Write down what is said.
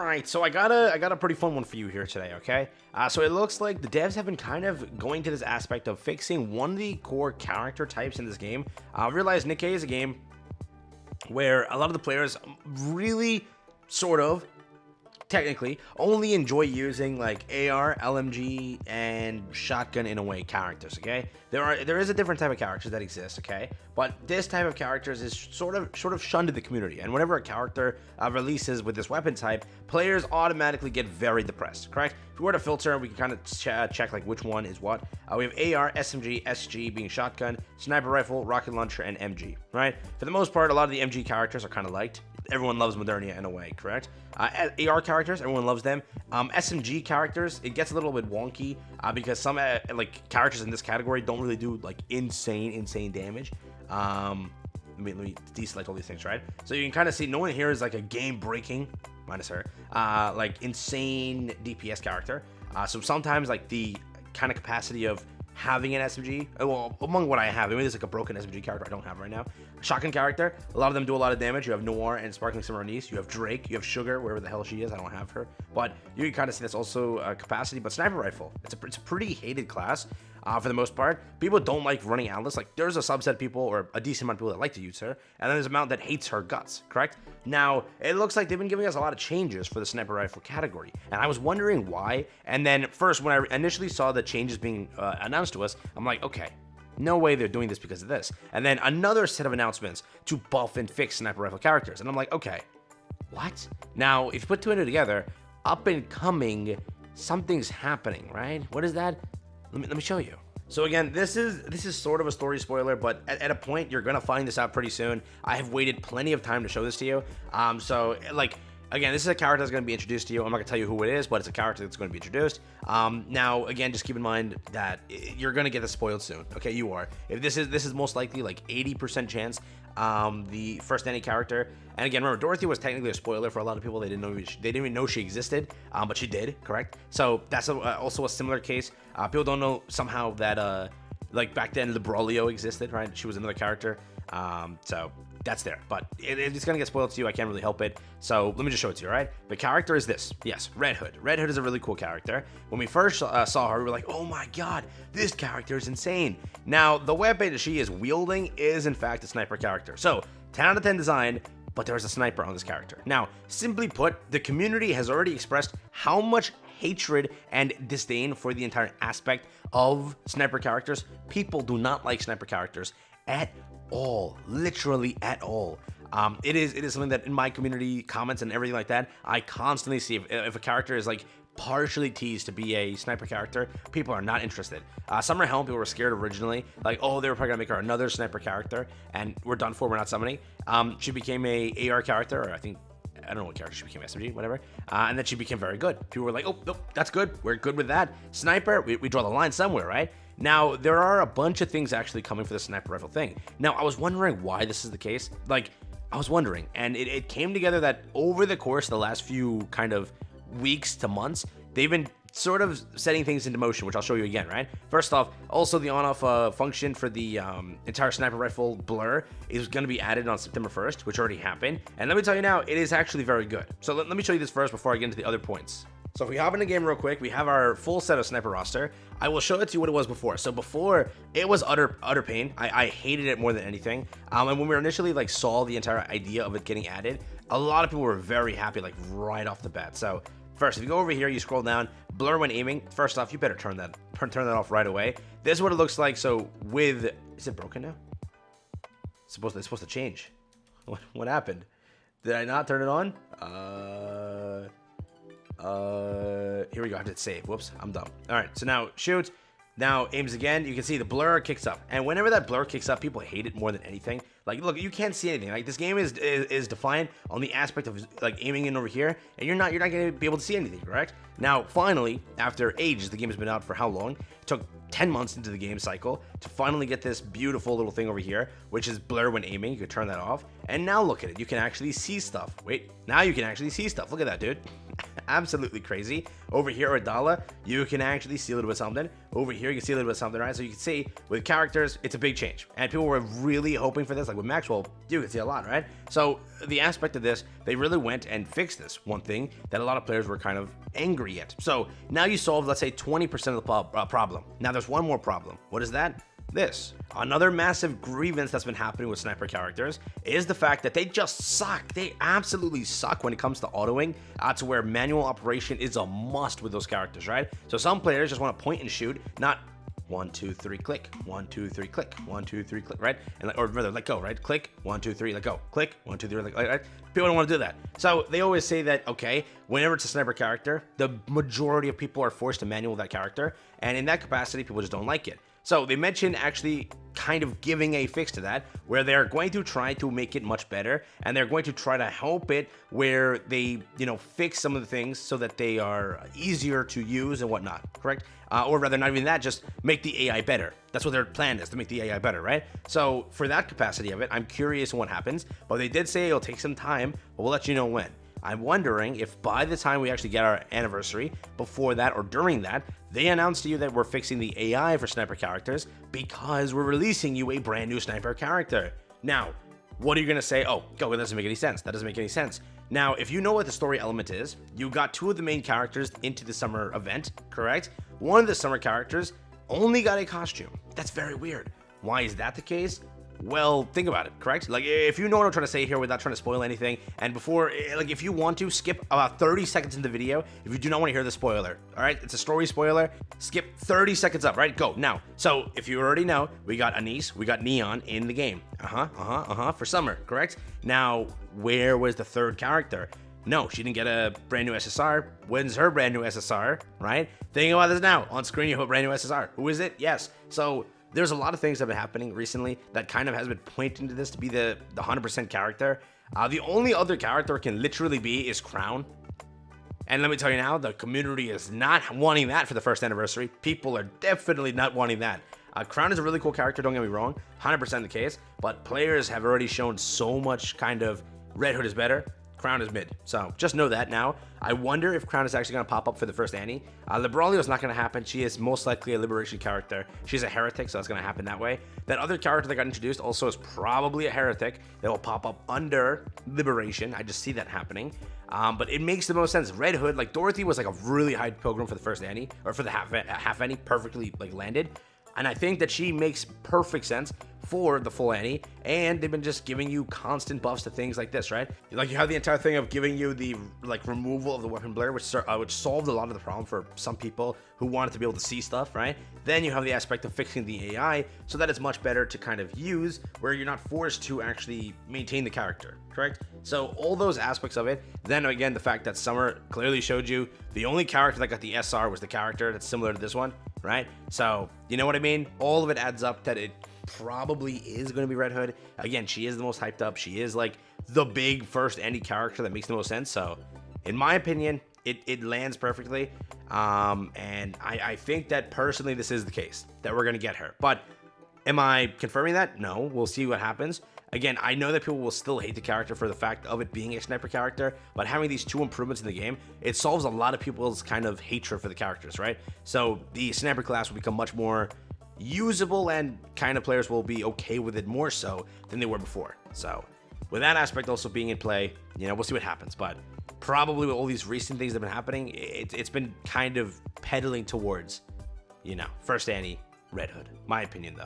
Alright, so I got a pretty fun one for you here today, okay? So it looks like the devs have been kind of going to this aspect of fixing one of the core character types in this game. Realize Nikke is a game where a lot of the players really sort of technically only enjoy using like AR, LMG, and shotgun in a way characters, okay? There is a different type of characters that exist, okay? But this type of characters is sort of shunned in the community, and whenever a character releases with this weapon type, players automatically get very depressed, correct? If we were to filter, we can kind of check like which one is what. We have AR, SMG, SG being shotgun, sniper rifle, rocket launcher, and MG, right? For the most part, a lot of the MG characters are kind of liked. Everyone loves Modernia in a way, correct? AR characters, everyone loves them. SMG characters, it gets a little bit wonky because some like characters in this category don't really do like insane damage. Let me deselect all these things, right? So you can kind of see no one here is like a game-breaking, minus her, like insane DPS character. So sometimes like the kind of capacity of having an SMG, well, among what I have, maybe there's like a broken SMG character I don't have right now. Shotgun character, a lot of them do a lot of damage. You have Noir and Sparkling Summer Niece. You have Drake, you have Sugar, wherever the hell she is, I don't have her. But you can kind of see that's also a capacity. But Sniper Rifle, it's a pretty hated class for the most part. People don't like running Atlas. Like there's a subset of people, or a decent amount of people that like to use her, and then there's a amount that hates her guts, correct? Now, it looks like they've been giving us a lot of changes for the Sniper Rifle category, and I was wondering why. And then first, when I initially saw the changes being announced to us, I'm like, okay, no way they're doing this because of this. And then another set of announcements to buff and fix Sniper Rifle characters. And I'm like, okay, what? Now, if you put two and two together, up and coming, something's happening, right? What is that? Let me show you. So again, this is sort of a story spoiler, but at a point, you're going to find this out pretty soon. I have waited plenty of time to show this to you. So, like, again, this is a character that's going to be introduced to you. I'm not going to tell you who it is, but it's a character that's going to be introduced. Now, again, just keep in mind that you're going to get this spoiled soon. Okay, you are. If this is most likely like 80% chance the first ANNI character. And again, remember, Dorothy was technically a spoiler for a lot of people. They didn't even know she existed, but she did, correct? So that's also a similar case. People don't know somehow that like back then, Librolio existed, right? She was another character. So that's there, but it's gonna get spoiled to you. I can't really help it. So let me just show it to you, all right? The character is this. Yes, Red Hood. Red Hood is a really cool character. When we first saw her, we were like, oh my god, this character is insane. Now, the weapon that she is wielding is in fact a sniper character. So 10 out of 10 design, but there's a sniper on this character. Now, simply put, the community has already expressed how much hatred and disdain for the entire aspect of sniper characters. People do not like sniper characters at all, literally at all. It is something that in my community comments and everything like that, I constantly see if a character is like partially teased to be a sniper character, people are not interested. Summer Helm, people were scared originally, like, oh, they were probably gonna make her another sniper character, and we're done for, we're not summoning. She became a AR character, or I don't know what character she became, SMG, whatever. And then she became very good. People were like, oh, nope, that's good. We're good with that. Sniper, we draw the line somewhere, right? Now, there are a bunch of things actually coming for the sniper rifle thing. Now, I was wondering why this is the case. Like, I was wondering, and it came together that over the course of the last few kind of weeks to months, they've been sort of setting things into motion, which I'll show you again, right? First off, also the on-off function for the entire sniper rifle blur is going to be added on September 1st, which already happened. And let me tell you now, it is actually very good. So let me show you this first before I get into the other points. So if we hop in the game real quick, we have our full set of sniper roster. I will show it to you what it was before. So before, it was utter pain. I hated it more than anything. And when we initially like saw the entire idea of it getting added, a lot of people were very happy, like right off the bat. So first, if you go over here, you scroll down, blur when aiming. First off, you better turn that off right away. This is what it looks like. So with, is it broken now? It's supposed to change. What happened? Did I not turn it on? Here we go. I have to save. Whoops, I'm dumb. All right, so now shoot. Now aims again. You can see the blur kicks up, and whenever that blur kicks up, people hate it more than anything. Like, look, you can't see anything. Like, this game is defiant on the aspect of like aiming in over here, and you're not gonna be able to see anything, correct? Now, finally, after ages, the game has been out for how long? It took 10 months into the game cycle to finally get this beautiful little thing over here, which is blur when aiming. You can turn that off, and now look at it. You can actually see stuff. Wait, now you can actually see stuff. Look at that, dude. Absolutely crazy. Over here at Dala, you can actually see a little bit of something. Over here, you can see a little bit of something, right? So you can see with characters, it's a big change. And people were really hoping for this. Like with Maxwell, you can see a lot, right? So the aspect of this, they really went and fixed this one thing that a lot of players were kind of angry at. So now you solved, let's say, 20% of the problem. Now there's one more problem. What is that? This. Another massive grievance that's been happening with sniper characters is the fact that they just suck. They absolutely suck when it comes to autoing, to where manual operation is a must with those characters, right? So some players just want to point and shoot, not 1, 2, 3, click, 1, 2, 3, click, 1, 2, 3, click, right? And or rather, let go, right? Click, 1, 2, 3, let go, click, 1, 2, 3, let go, right? People don't want to do that. So they always say that, okay, whenever it's a sniper character, the majority of people are forced to manual that character, and in that capacity, people just don't like it. So they mentioned actually kind of giving a fix to that, where they're going to try to make it much better, and they're going to try to help it where they, fix some of the things so that they are easier to use and whatnot, correct? Or rather, not even that, just make the AI better. That's what their plan is, to make the AI better, right? So for that capacity of it, I'm curious what happens, but they did say it'll take some time, but we'll let you know when. I'm wondering if by the time we actually get our anniversary, before that or during that, they announce to you that we're fixing the AI for sniper characters because we're releasing you a brand new sniper character. Now, what are you going to say? Oh, go, it doesn't make any sense. That doesn't make any sense. Now, if you know what the story element is, you got two of the main characters into the summer event, correct? One of the summer characters only got a costume. That's very weird. Why is that the case? Well, think about it, correct? Like, if you know what I'm trying to say here without trying to spoil anything, and before, like, if you want to, skip about 30 seconds in the video if you do not want to hear the spoiler, all right? It's a story spoiler. Skip 30 seconds up, right? Go, now. So, if you already know, we got Anise, we got Neon in the game. For summer, correct? Now, where was the third character? No, she didn't get a brand new SSR. When's her brand new SSR, right? Thinking about this now. On screen, you have a brand new SSR. Who is it? Yes. So, there's a lot of things that have been happening recently that kind of has been pointing to this to be the 100% character. The only other character it can literally be is Crown. And let me tell you now, the community is not wanting that for the first anniversary. People are definitely not wanting that. Crown is a really cool character, don't get me wrong, 100% the case, but players have already shown so much kind of Red Hood is better. Crown is mid. So just know that now. I wonder if Crown is actually going to pop up for the first Annie. Libralio is not going to happen. She is most likely a Liberation character. She's a heretic, so that's going to happen that way. That other character that got introduced also is probably a heretic that will pop up under Liberation. I just see that happening. But it makes the most sense. Red Hood, like Dorothy was like a really high pilgrim for the first Annie, or for the half Annie, perfectly like landed. And I think that she makes perfect sense for the full Annie, and they've been just giving you constant buffs to things like this, right? Like you have the entire thing of giving you the removal of the weapon blare, which solved a lot of the problem for some people who wanted to be able to see stuff, right? Then you have the aspect of fixing the AI so that it's much better to kind of use, where you're not forced to actually maintain the character, correct? So all those aspects of it. Then again, the fact that Summer clearly showed you the only character that got the SR was the character that's similar to this one, right? So you know what I mean? All of it adds up that it probably is going to be Red Hood. Again, she is the most hyped up. She is like the big first Annie character that makes the most sense. So in my opinion, it lands perfectly. And I think that personally this is the case, that we're going to get her. But am I confirming that? No, we'll see what happens. Again, I know that people will still hate the character for the fact of it being a sniper character, but having these two improvements in the game, it solves a lot of people's kind of hatred for the characters, right? So the sniper class will become much more usable, and kind of players will be okay with it more so than they were before. So with that aspect also being in play, we'll see what happens. But probably with all these recent things that have been happening, it's been kind of pedaling towards, first Annie, Red Hood. My opinion though.